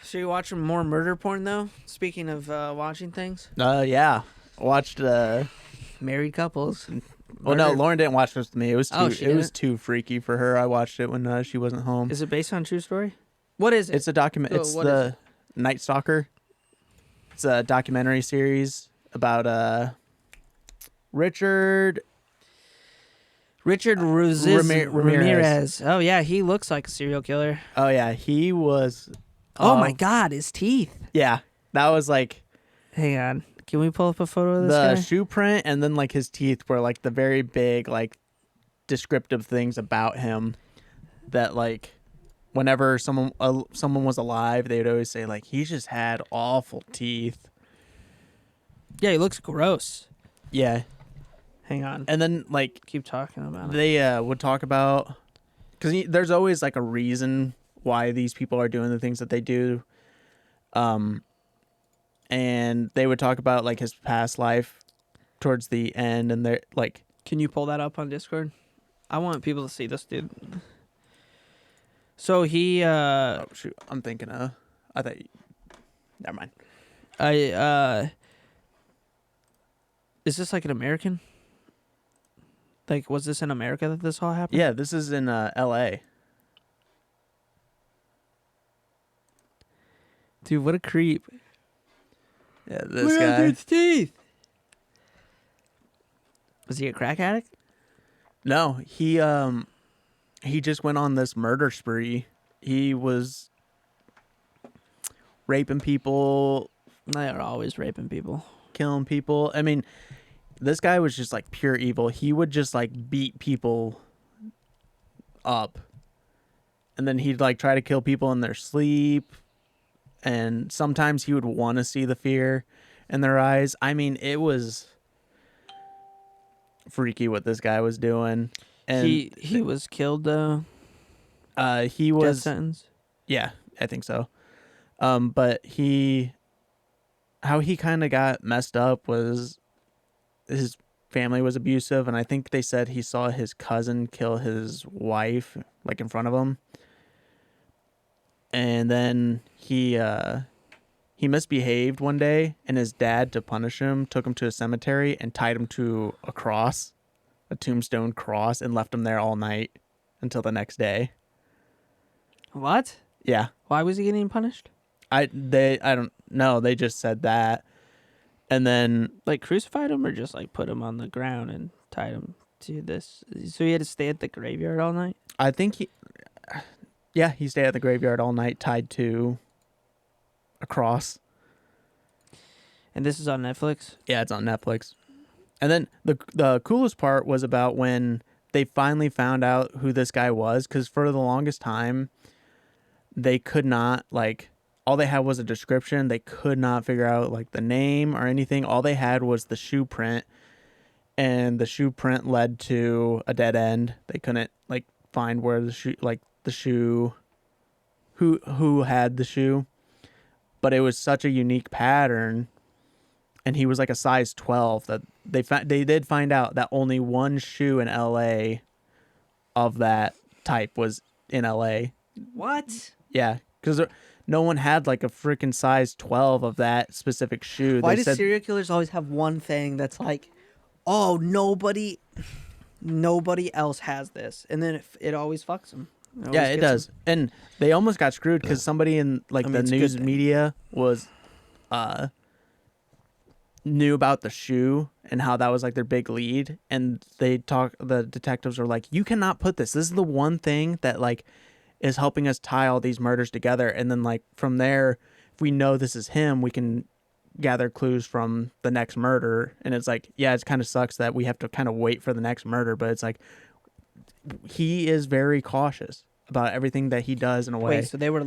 So you're watching more murder porn though? Speaking of watching things, Yeah. I watched married couples. well no, Murder- Lauren didn't watch this with me. It was too Oh, she it was didn't? too freaky for her. I watched it when she wasn't home. Is it based on true story? What is it? It's a document Oh, it's what is the Night Stalker. It's a documentary series about Richard Ramirez. Oh yeah, he looks like a serial killer. Oh yeah, he was Oh my God, his teeth. Yeah. That was like Hang on, can we pull up a photo of this the guy? shoe print, and then like his teeth were like the very big like descriptive things about him that like whenever someone was alive, they would always say like he just had awful teeth. Yeah, he looks gross. Yeah. Hang on, And then like keep talking about it. they would talk about, because there's always like a reason why these people are doing the things that they do, and they would talk about like his past life towards the end, and they're like, Can you pull that up on Discord? I want people to see this dude. So he oh shoot, I'm thinking I thought never mind. Is this like an American? Like, was this in America that this all happened? Yeah, this is in L.A. Dude, what a creep. Yeah, this Look at guy. dude's teeth. Was he a crack addict? No, he just went on this murder spree. He was raping people, They are always raping people. killing people. I mean, this guy was just like pure evil. He would just like beat people up, and then he'd like try to kill people in their sleep, and sometimes he would want to see the fear in their eyes. I mean, it was freaky what this guy was doing. And he was killed he death was sentence. Yeah, I think so. But how he kind of got messed up was his family was abusive, and I think they said he saw his cousin kill his wife like in front of him. And then he misbehaved one day, and his dad, to punish him, took him to a cemetery and tied him to a cross, a tombstone cross, and left him there all night until the next day. What? Yeah. Why was he getting punished? I don't know. They just said that. And then Like crucified him or just like put him on the ground and tied him to this? So he had to stay at the graveyard all night? I think he stayed at the graveyard all night tied to a cross. And this is on Netflix? Yeah, it's on Netflix. And then the coolest part was about when they finally found out who this guy was, because for the longest time, they could not, like, all they had was a description. They could not figure out, like, the name or anything. All they had was the shoe print, and the shoe print led to a dead end. They couldn't, like, find where the shoe, who had the shoe. But it was such a unique pattern, and he was like a size 12 that they did find out that only one shoe in LA of that type was in LA. What? Yeah, because no one had like a freaking size 12 of that specific shoe. Why They do said, serial killers always have one thing that's like, oh, nobody else has this, and then it always fucks them. yeah, it does. And they almost got screwed because somebody in like the it's a good news thing. media was knew about the shoe and how that was like their big lead, and the detectives were like, you cannot put this is the one thing that like is helping us tie all these murders together, and then like from there, if we know this is him, we can gather clues from the next murder. And it's like, yeah, it kind of sucks that we have to kind of wait for the next murder, but it's like he is very cautious about everything that he does in a way. Wait, so they were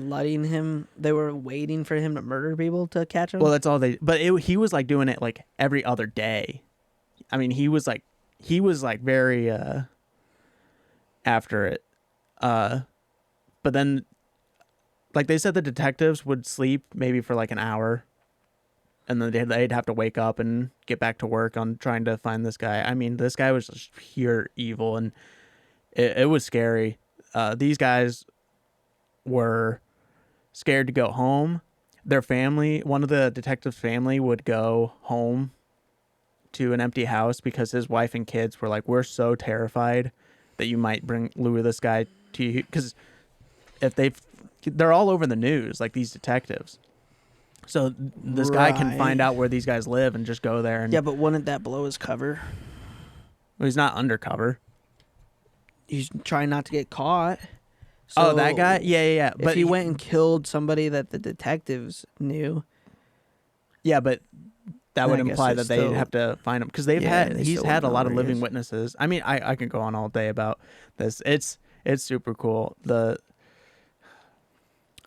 waiting for him to murder people to catch him? Well, that's all he was like doing it like every other day. I mean, he was like very after it. But then like they said, the detectives would sleep maybe for like an hour, and then they'd have to wake up and get back to work on trying to find this guy. I mean, this guy was just pure evil, and it was scary. These guys were scared to go home their family, one of the detectives' family would go home to an empty house because his wife and kids were like, we're so terrified that you might lure this guy to you. Because if they're all over the news, like these detectives. So this guy can find out where these guys live and just go there. And Yeah, but wouldn't that blow his cover? well, he's not undercover. He's trying not to get caught. So Oh, that guy? Yeah. If he went and killed somebody that the detectives knew. Yeah, but that would I guess imply it's that they'd still- have to find him because Yeah, they he's still had a wouldn't lot know of where he living is. witnesses. I mean, I can go on all day about this. It's super cool.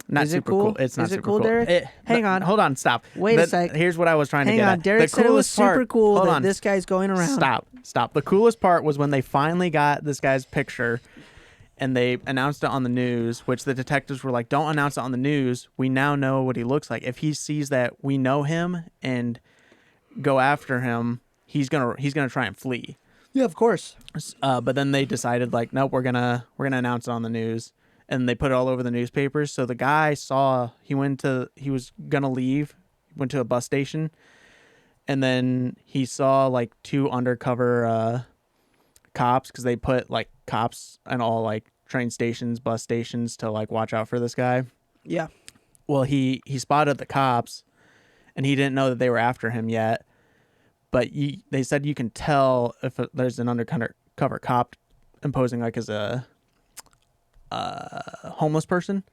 Not Is it super cool? cool. It's not Is it super cool, cool. Derek? Hang on. Hold on. Stop. Wait a sec. Here's what I was trying to Hang get on. at. Derek The said it was coolest part- super cool hold that on. this guy's going around. Stop. The coolest part was when they finally got this guy's picture and they announced it on the news, which the detectives were like, don't announce it on the news. We now know what he looks like. If he sees that we know him and go after him, he's gonna try and flee. Yeah, of course. But then they decided like, nope, we're gonna announce it on the news, and they put it all over the newspapers. So the guy saw he was gonna leave, went to a bus station, and then he saw like two undercover cops because they put like cops in all like train stations, bus stations to like watch out for this guy. Yeah. Well, he spotted the cops, and he didn't know that they were after him yet. But they said you can tell if there's an undercover cop imposing like as a homeless person,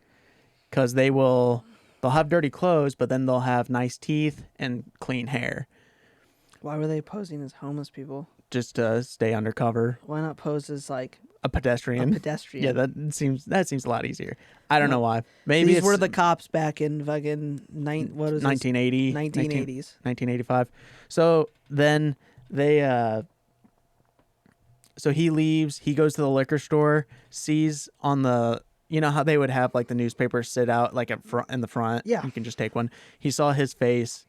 because they'll have dirty clothes, but then they'll have nice teeth and clean hair, Why were they posing as homeless people? just to stay undercover. Why not pose as like A pedestrian. a pedestrian? Yeah, that seems a lot easier. I don't know why. Maybe These were the cops back in fucking 1980, 1980s. 1985. So then so he leaves, he goes to the liquor store, sees on the, you know how they would have like the newspaper sit out like in the front? Yeah. You can just take one. He saw his face,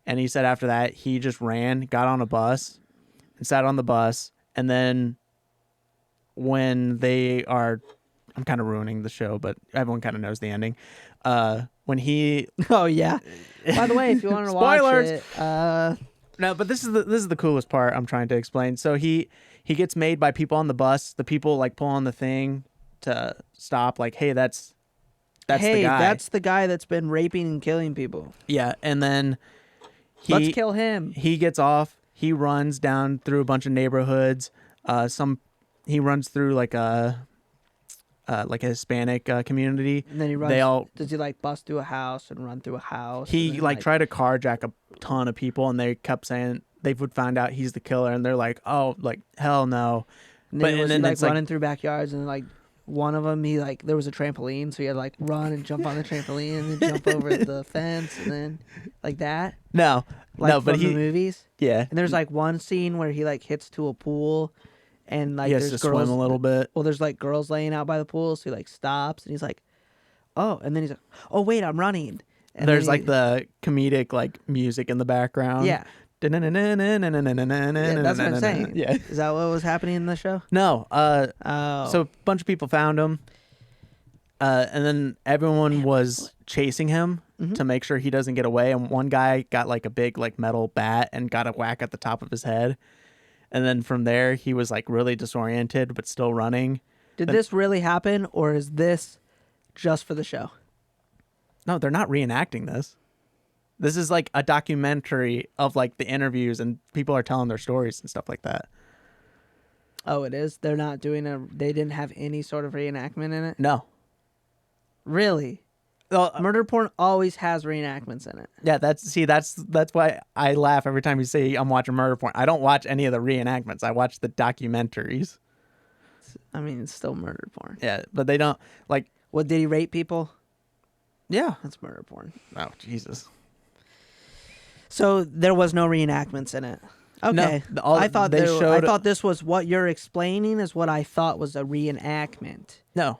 and he said after that, he just ran, got on a bus, and sat on the bus, and then when I'm kind of ruining the show, but everyone kind of knows the ending. When he Oh yeah. By the way, if you want to Spoilers! watch it, no, but this is the coolest part I'm trying to explain. So he gets made by people on the bus. The people like pull on the thing to stop. Like, hey, that's the guy. that's the guy that's been raping and killing people. Yeah, and then Let's kill him. He gets off. He runs down through a bunch of neighborhoods. He runs through like a Hispanic community. And then he runs. They all Does he like bust through a house and run through a house? he and then, like tried to carjack a ton of people, and they kept saying they would find out he's the killer, and they're like, oh, like hell no. And then, and then he, like it's like- running through backyards, and like one of them, there was a trampoline, so he had to like run and jump on the trampoline and then jump over the fence, and then like that. No, Like no, from but the movies. yeah, And there's like one scene where he like hits to a pool, and like he has there's to girls. swim a little bit. Well, there's like girls laying out by the pool, so he like stops, and he's like, oh, and then he's like, oh wait, I'm running. And There's then like the comedic like music in the background. yeah. Yeah, That's what I'm saying. Yeah. Is that what was happening in the show? No. Oh. So a bunch of people found him, and then everyone was chasing him Mm-hmm. to make sure he doesn't get away. And one guy got like a big like metal bat and got a whack at the top of his head. And then from there, he was like really disoriented, but still running. Did this really happen, or is this just for the show? No, they're not reenacting this. This is like a documentary of like the interviews, and people are telling their stories and stuff like that. Oh, it is? They're not doing they didn't have any sort of reenactment in it? No. Really? Well, Murder porn always has reenactments in it. yeah, that's why I laugh every time you say I'm watching murder porn. I don't watch any of the reenactments. I watch the documentaries. I mean, it's still murder porn. Yeah, but they don't like. What, did he rape people? Yeah. That's murder porn. Oh Jesus. So there was no reenactments in it. Okay. No, I thought they I showed- thought this was what you're explaining is what I thought was a reenactment. No.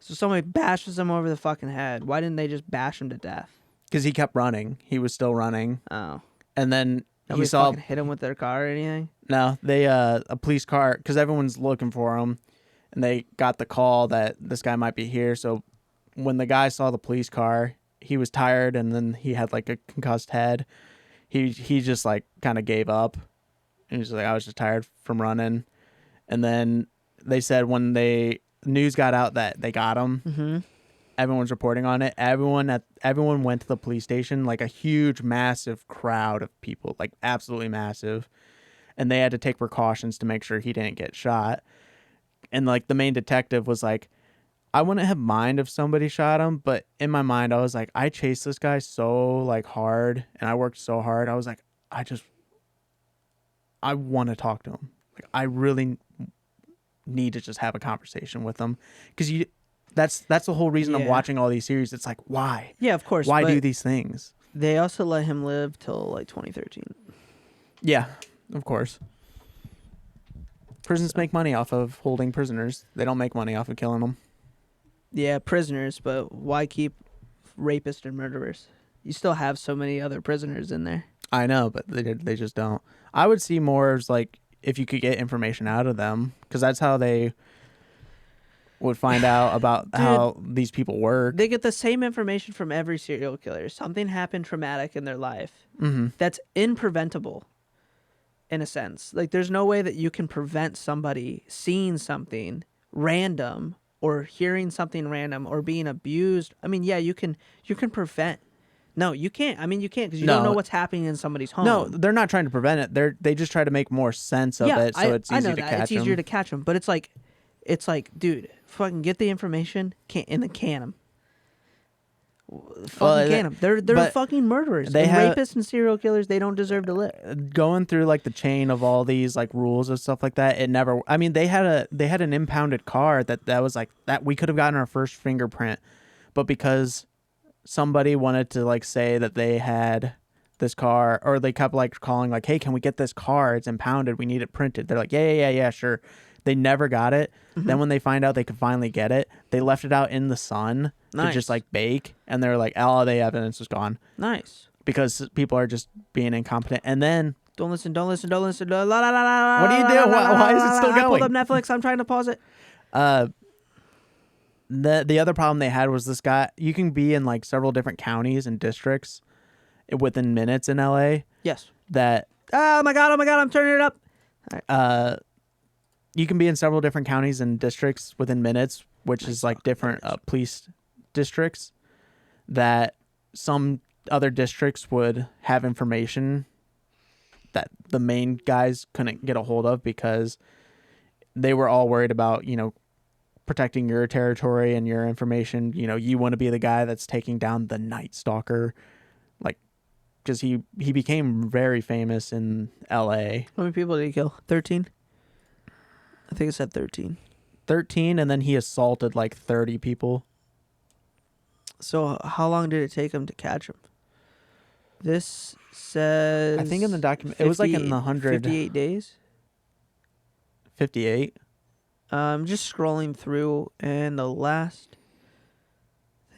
So somebody bashes him over the fucking head. Why didn't they just bash him to death? Because he kept running. He was still running, Oh. and then Nobody he saw fucking hit him with their car or anything? no. They a police car because everyone's looking for him, and they got the call that this guy might be here. So when the guy saw the police car, he was tired and then he had like a concussed head. He just like kind of gave up. And he's like, I was just tired from running. And then they said when news got out that they got him, Mm-hmm. everyone's reporting on it. Everyone went to the police station, like a huge, massive crowd of people, like absolutely massive. And they had to take precautions to make sure he didn't get shot. And like the main detective was like, I wouldn't have mind if somebody shot him, but in my mind I was like, I chased this guy so like hard and I worked so hard. I was like, I want to talk to him. Like I really need to just have a conversation with him, because that's the whole reason I'm watching all these series. It's like, why? Yeah, of course. Why do these things? They also let him live till like 2013. Yeah, of course. Prisons make money off of holding prisoners. They don't make money off of killing them. Yeah, prisoners, but why keep rapists and murderers? You still have so many other prisoners in there. I know, but they just don't. I would see more as like if you could get information out of them, because that's how they would find out about how these people work. They get the same information from every serial killer. Something happened traumatic in their life that's impreventable, in a sense. Like, there's no way that you can prevent somebody seeing something random or hearing something random or being abused. I mean, yeah, you can prevent. No, you can't. I mean, you can't, because you don't know what's happening in somebody's home. No, they're not trying to prevent it. They just try to make more sense of it, so it's easy to catch them. It's easier to catch them, but it's like, dude, fucking get the information, and then can them. Fucking can them. They're fucking murderers. Rapists and serial killers. They don't deserve to live. Going through like the chain of all these like rules and stuff like that, it never. I mean, they had an impounded car that was like that. We could have gotten our first fingerprint, but because somebody wanted to like say that they had this car, or they kept like calling like, hey, can we get this car? It's impounded. We need it printed. They're like, yeah, sure. They never got it. Then when they find out they could finally get it, they left it out in the sun to just like bake, and they're like, all the evidence is gone. Nice. Because people are just being incompetent. And then don't listen. What do you do? Why is it still going? I pulled up Netflix. I'm trying to pause it. The other problem they had was this guy. You can be in like several different counties and districts within minutes in LA. Yes. Oh my god, I'm turning it up. Right. You can be in several different counties and districts within minutes, which is like different police districts, that some other districts would have information that the main guys couldn't get a hold of, because they were all worried about, protecting your territory and your information. You want to be the guy that's taking down the Night Stalker, like, because he became very famous in LA. How many people did he kill? 13? I think it said 13. 13, and then he assaulted like 30 people. So how long did it take him to catch him? This says, I think in the document, it was like in the 58 days. 58? I'm just scrolling through, and the last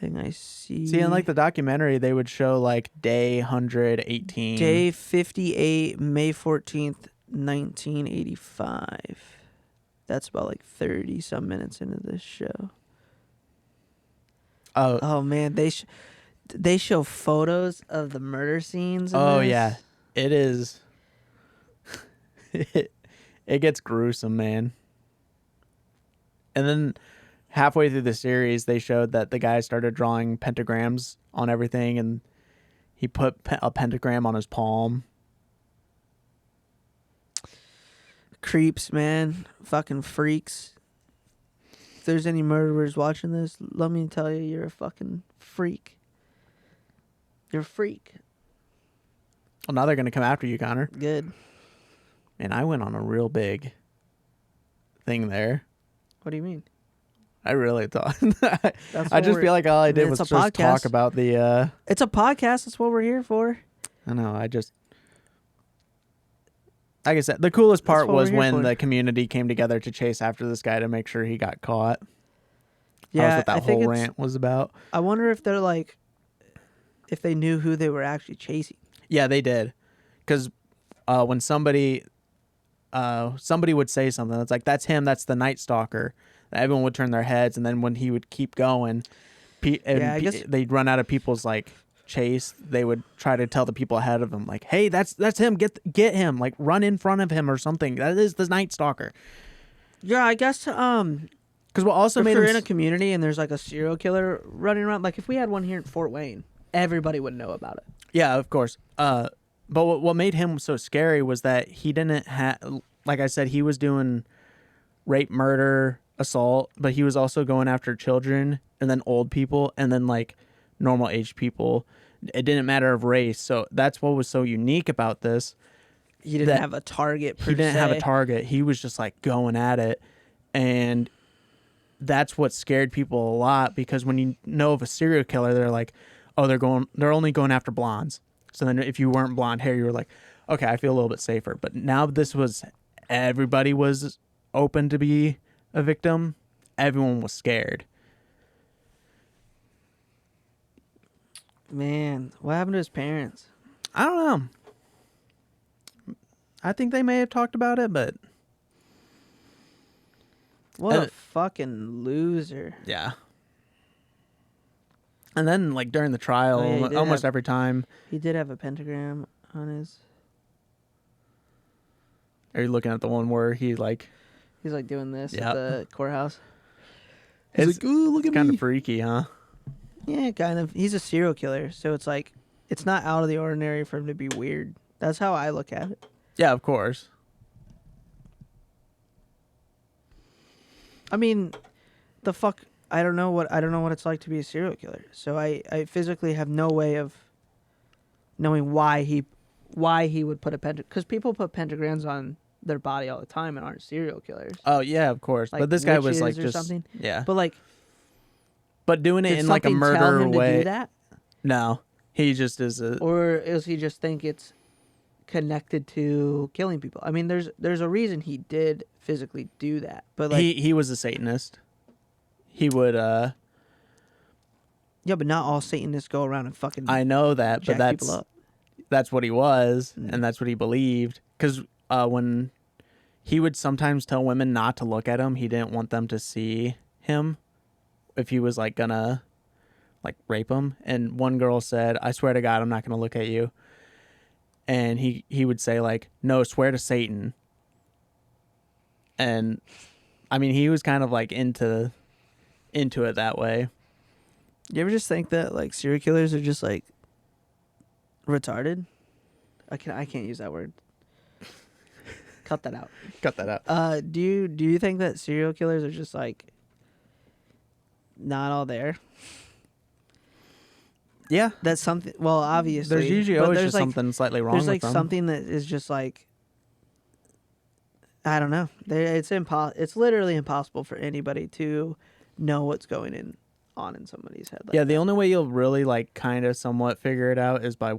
thing I see... See, in like the documentary, they would show like day 118. Day 58, May 14th, 1985. That's about like 30 some minutes into this show. Oh man, they show photos of the murder scenes. Yeah, it is. It gets gruesome, man. And then halfway through the series, they showed that the guy started drawing pentagrams on everything, and he put a pentagram on his palm. Creeps, man. Fucking freaks. If there's any murderers watching this, let me tell you, you're a fucking freak. You're a freak. Well, now they're going to come after you, Connor. Good. And I went on a real big thing there. What do you mean? I really thought. I just feel like all I did was just talk about the... It's a podcast. That's what we're here for. I know. Like I said, the coolest part was when the community came together to chase after this guy to make sure he got caught. Yeah, that was what that whole rant was about. I wonder if they're like, if they knew who they were actually chasing. Yeah, they did. Because when somebody would say something, it's like, that's him, that's the Night Stalker. And everyone would turn their heads, and then when he would keep going, I guess they'd run out of people's like chase, they would try to tell the people ahead of them, like, "Hey, that's him. Get him. Like, run in front of him or something. That is the Night Stalker." yeah, I guess Because what also if made you're him in a community and there's like a serial killer running around, like if we had one here in Fort Wayne, everybody would know about it. yeah, of course. But what made him so scary was that he didn't have, like I said, he was doing rape, murder, assault, but he was also going after children and then old people and then like normal aged people. It didn't matter of race. So that's what was so unique about this. He didn't have a target per He didn't se. have a target. He was just like going at it. And that's what scared people a lot, because when you know of a serial killer, they're like, oh, they're only going after blondes. So then if you weren't blonde hair, you were like, okay, I feel a little bit safer. But now everybody was open to be a victim. Everyone was scared. Man, what happened to his parents? I don't know. I think they may have talked about it, but What a fucking loser. yeah. And then, like, during the trial, almost every time. He did have a pentagram on his... Are you looking at the one where he's like doing this at the courthouse? He's like, ooh, look at me. Kind of freaky, huh? Yeah, kind of. He's a serial killer, so it's like, it's not out of the ordinary for him to be weird. That's how I look at it. Yeah, of course. I mean, the fuck... I don't know what it's like to be a serial killer. So I physically have no way of knowing why he would put a pentagram, because people put pentagrams on their body all the time and aren't serial killers. Oh yeah, of course. Like but this guy was like or just something. Yeah. But like, but doing it did in like a something murder tell him way. to do that? No, he just is a. Or does he just think it's connected to killing people? I mean, there's a reason he did physically do that. But like, he was a Satanist. He would. Yeah, but not all Satanists go around and fucking. I know that, but people up. That's what he was, and that's what he believed. Because when he would sometimes tell women not to look at him, he didn't want them to see him if he was like gonna like rape them. And one girl said, "I swear to God, I'm not gonna look at you." And he would say like, "No, swear to Satan." And I mean, he was kind of like into it that way. You ever just think that like serial killers are just like retarded? I can't use that word. Cut that out. Cut that out. Do you think that serial killers are just like not all there? Yeah, That's something. Well, obviously, there's usually always just something slightly wrong. There's like with them. something that is just like, I don't know. It's literally impossible for anybody to know what's going on in somebody's head. Like Yeah, the only way you'll really like kind of somewhat figure it out is by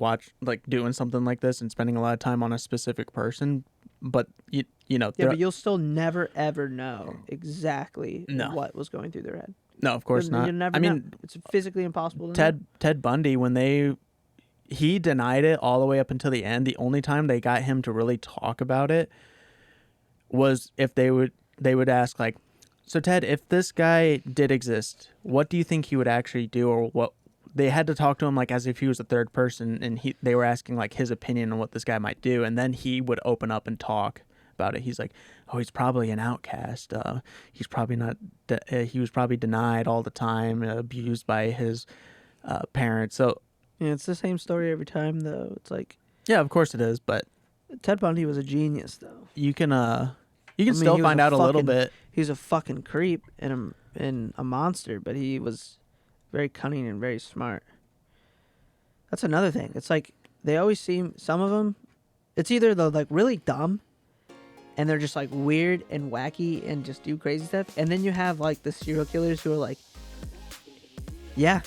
doing something like this and spending a lot of time on a specific person. But you know. Yeah, but you'll still never ever know exactly what was going through their head. No, of course not. You'll never know. It's physically impossible to know. Ted Bundy, when he denied it all the way up until the end. The only time they got him to really talk about it was if they would ask like, so Ted, if this guy did exist, what do you think he would actually do? Or what they had to talk to him like as if he was a third person, and they were asking like his opinion on what this guy might do, and then he would open up and talk about it. He's like, oh, he's probably an outcast. He's probably not. He was probably denied all the time, abused by his parents. So yeah, it's the same story every time though. It's like, yeah, of course it is, but Ted Bundy was a genius though. You can still find out a little bit. He was a fucking creep and a monster, but he was very cunning and very smart. That's another thing. It's like they always seem, some of them, it's either they're like really dumb and they're just like weird and wacky and just do crazy stuff, and then you have like the serial killers who are like, yeah,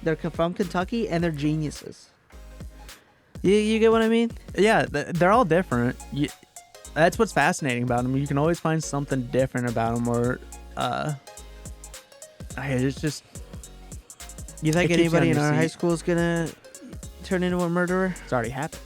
they're from Kentucky and they're geniuses. You get what I mean? Yeah, they're all different. That's what's fascinating about them. You can always find something different about them, or it's just. You think anybody in our high school is gonna turn into a murderer? It's already happened.